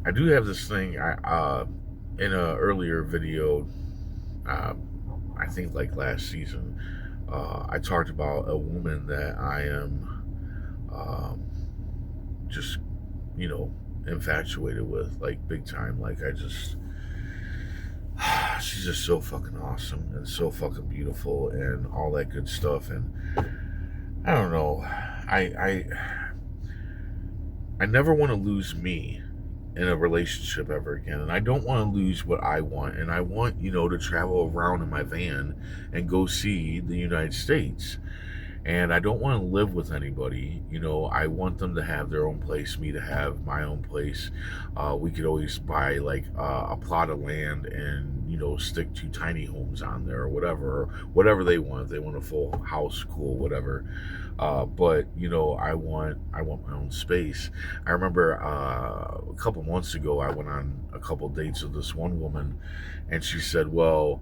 I do have this thing. In a earlier video, uh, I think like last season, I talked about a woman that I am just, you know, infatuated with, like big time. Like I just, she's just so fucking awesome and so fucking beautiful and all that good stuff. And I don't know, I never want to lose me in a relationship ever again. And I don't want to lose what I want. And I want, to travel around in my van and go see the United States. And I don't want to live with anybody. I want them to have their own place, me to have my own place. We could always buy like a plot of land and stick two tiny homes on there or whatever they want. If they want a full house, cool, whatever. But I want my own space. I remember a couple months ago I went on a couple dates with this one woman, and she said, "Well,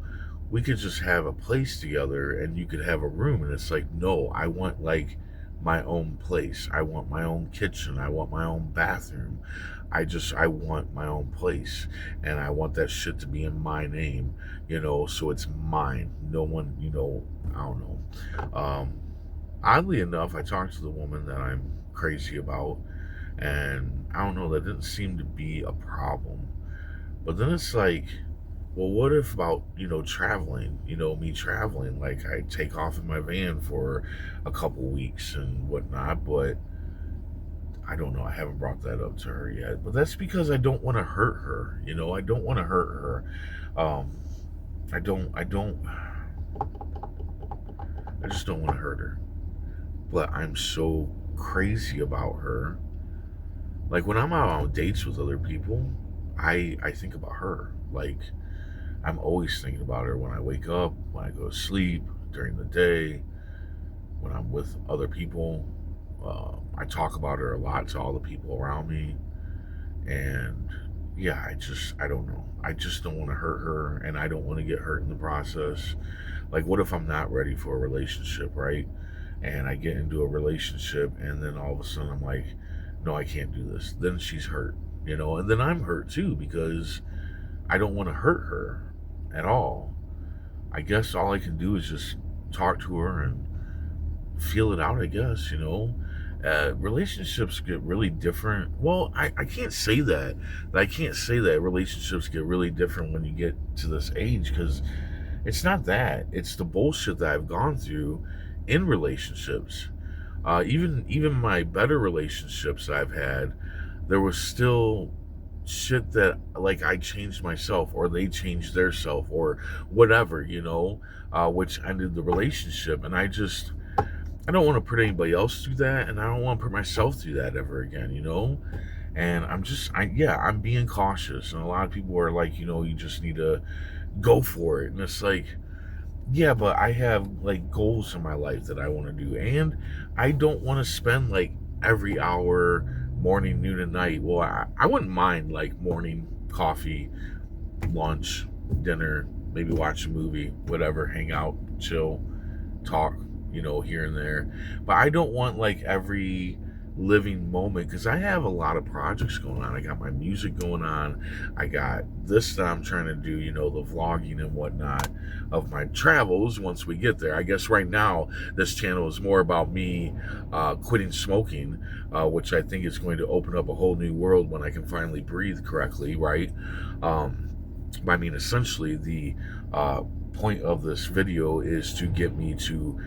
we could just have a place together and you could have a room." And it's like, no, I want like my own place. I want my own kitchen. I want my own bathroom. I want my own place, and I want that shit to be in my name, so it's mine. No one, I don't know. Oddly enough, I talked to the woman that I'm crazy about, and I don't know, that didn't seem to be a problem. But then it's like, well, what if about, traveling, me traveling, like I take off in my van for a couple weeks and whatnot, but I don't know. I haven't brought that up to her yet, but that's because I don't want to hurt her. I don't want to hurt her. Um, I just don't want to hurt her, but I'm so crazy about her. Like when I'm out on dates with other people, I think about her. Like I'm always thinking about her when I wake up, when I go to sleep, during the day, when I'm with other people. I talk about her a lot to all the people around me. And yeah, I don't know. I just don't want to hurt her, and I don't want to get hurt in the process. Like, what if I'm not ready for a relationship, right? And I get into a relationship, and then all of a sudden I'm like, no, I can't do this. Then she's hurt, and then I'm hurt too because I don't want to hurt her at all. I guess all I can do is just talk to her and feel it out, I guess. Relationships get really different. Well, I can't say that. I can't say that relationships get really different when you get to this age, because it's not that. It's the bullshit that I've gone through in relationships. Even my better relationships I've had, there was still shit that like I changed myself or they changed their self or whatever, which ended the relationship. And I don't want to put anybody else through that, and I don't want to put myself through that ever again, And I'm being cautious, and a lot of people are like, you just need to go for it, and it's like, yeah, but I have like goals in my life that I want to do, and I don't want to spend like every hour, morning, noon, and night. Well, I wouldn't mind like morning coffee, lunch, dinner, maybe watch a movie, whatever, hang out, chill, talk, here and there. But I don't want like every living moment, because I have a lot of projects going on. I got my music going on. I got this that I'm trying to do, the vlogging and whatnot of my travels once we get there. I guess right now this channel is more about me quitting smoking, which I think is going to open up a whole new world when I can finally breathe correctly, right? I mean, essentially the point of this video is to get me to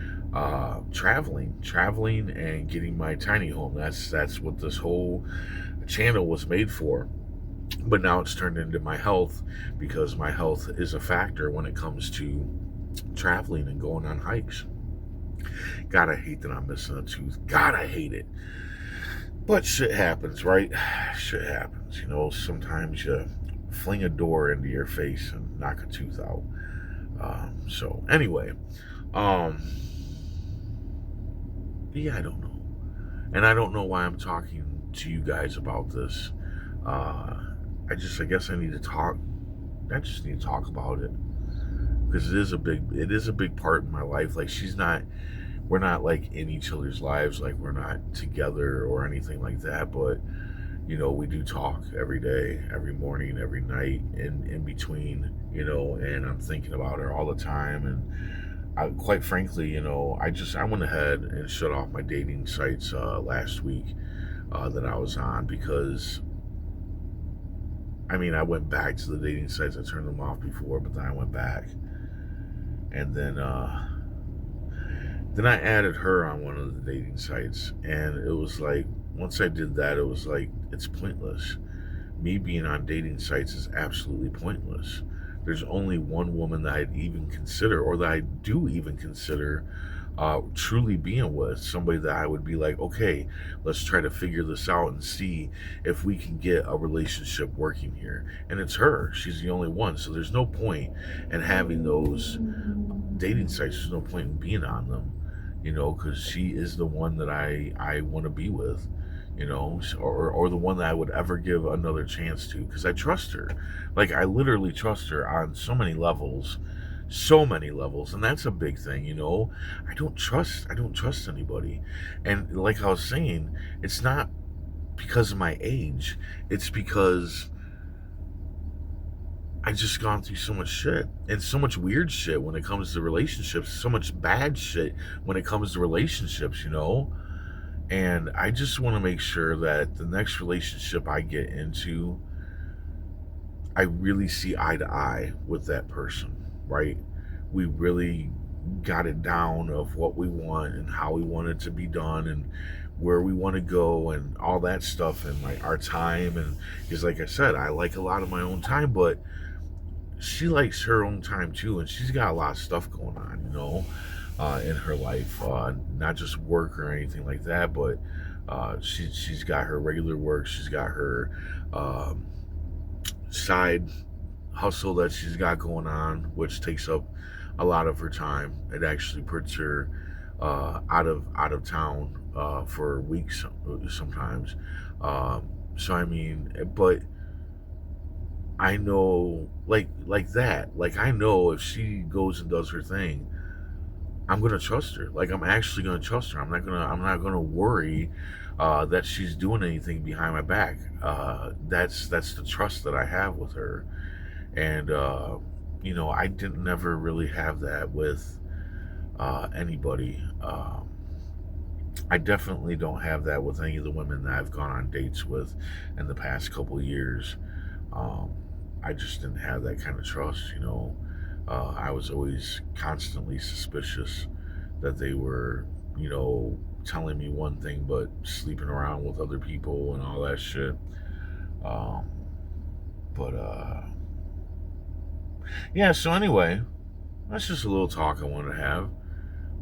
traveling and getting my tiny home. That's what this whole channel was made for. But now it's turned into my health, because my health is a factor when it comes to traveling and going on hikes. God, I hate that I'm missing a tooth. God, I hate it. But shit happens, right? Shit happens. Sometimes you fling a door into your face and knock a tooth out. So anyway, yeah, I don't know. And I don't know why I'm talking to you guys about this. I guess I need to talk. I just need to talk about it, because it is a big part in my life. Like we're not like in each other's lives. Like we're not together or anything like that. But We do talk every day, every morning, every night, in between, and I'm thinking about her all the time. And quite frankly, I went ahead and shut off my dating sites last week that I was on because, I mean, I went back to the dating sites. I turned them off before, but then I went back. And then I added her on one of the dating sites. And it was like, once I did that, it was like, it's pointless. Me being on dating sites is absolutely pointless. There's only one woman that I'd even consider, or that I do even consider, truly being with. Somebody that I would be like, okay, let's try to figure this out and see if we can get a relationship working here. And it's her. She's the only one. So there's no point in having those dating sites. There's no point in being on them, because she is the one that I want to be with, or the one that I would ever give another chance to, because I trust her. Like, I literally trust her on so many levels, and that's a big thing. I don't trust anybody. And like I was saying, it's not because of my age, it's because I just gone through so much shit, and so much weird shit when it comes to relationships, so much bad shit when it comes to relationships. And I just want to make sure that the next relationship I get into, I really see eye to eye with that person, right? We really got it down of what we want and how we want it to be done and where we want to go and all that stuff, and like our time. And because, like I said, I like a lot of my own time, but she likes her own time too, and she's got a lot of stuff going on, in her life, not just work or anything like that, but she's got her regular work. She's got her side hustle that she's got going on, which takes up a lot of her time. It actually puts her out of town for weeks sometimes. So I mean, but I know, like that. Like, I know if she goes and does her thing, I'm gonna trust her. Like, I'm actually gonna trust her. I'm not gonna worry that she's doing anything behind my back. That's the trust that I have with her. And I didn't never really have that with anybody. I definitely don't have that with any of the women that I've gone on dates with in the past couple of years. Um, I just didn't have that kind of trust. I was always constantly suspicious that they were, telling me one thing but sleeping around with other people and all that shit. Um, but yeah. So anyway, that's just a little talk I wanted to have.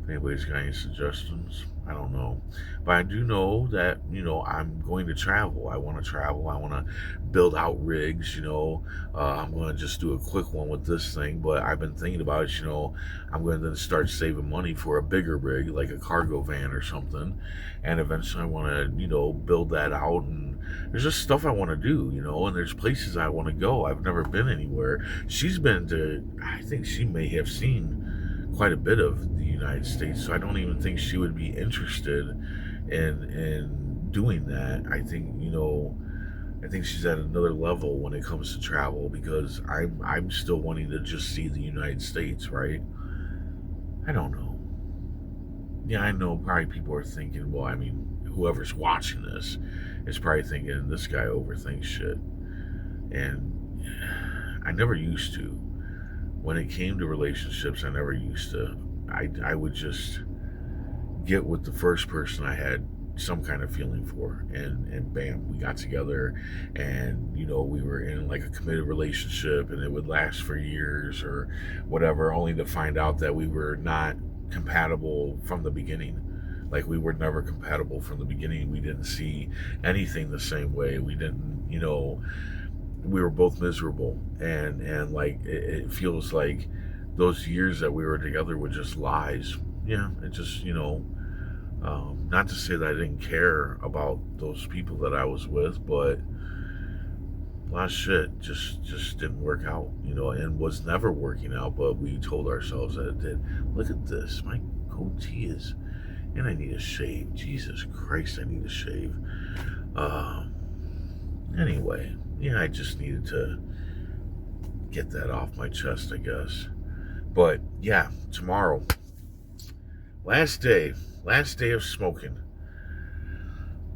If anybody's got any suggestions, I don't know. But I do know that, I'm going to travel. I want to travel. I want to build out rigs. I'm going to just do a quick one with this thing. But I've been thinking about it. I'm going to then start saving money for a bigger rig, like a cargo van or something. And eventually I want to, build that out. And there's just stuff I want to do. And there's places I want to go. I've never been anywhere. She's been to, I think she may have seen quite a bit of the United States, so I don't even think she would be interested in doing that. I think she's at another level when it comes to travel, because I'm still wanting to just see the United States, right? I don't know. Yeah, I know probably people are thinking, well, I mean, whoever's watching this is probably thinking this guy overthinks shit. And I never used to. When it came to relationships, I never used to. I would just get with the first person I had some kind of feeling for, and bam, we got together, and we were in like a committed relationship, and it would last for years or whatever, only to find out that we were not compatible from the beginning. Like, we were never compatible from the beginning. We didn't see anything the same way. We didn't, we were both miserable, and like it feels like those years that we were together were just lies. Yeah, it just, not to say that I didn't care about those people that I was with, but a lot of shit just didn't work out, and was never working out, but we told ourselves that it did. Look at this, my goatee is, and I need a shave. Jesus Christ, I need a shave. Anyway, yeah, I just needed to get that off my chest, I guess. But yeah, tomorrow, last day of smoking.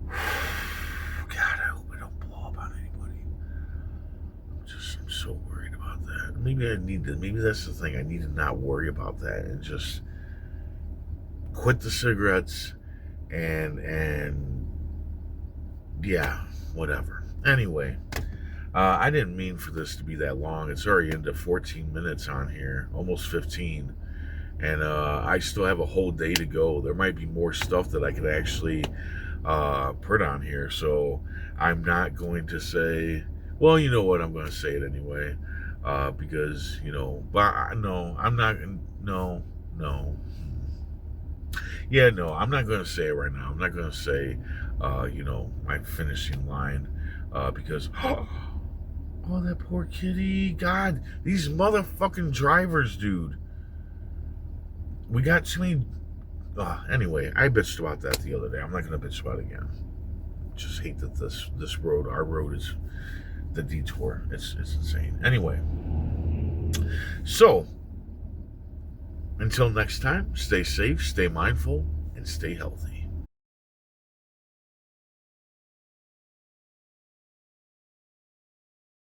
God, I hope I don't blow up on anybody. I'm so worried about that. Maybe that's the thing. I need to not worry about that and just quit the cigarettes and yeah, whatever. Anyway, I didn't mean for this to be that long. It's already into 14 minutes on here, almost 15. And I still have a whole day to go. There might be more stuff that I could actually put on here. So I'm not going to say, well, you know what? I'm going to say it anyway. Because, but no, I'm not. No, no. Yeah, no, I'm not going to say it right now. I'm not going to say, my finishing line because, oh, that poor kitty. God, these motherfucking drivers, dude. We got too many. Anyway, I bitched about that the other day. I'm not going to bitch about it again. Just hate that this road, our road, is the detour. It's insane. Anyway, so until next time, stay safe, stay mindful, and stay healthy.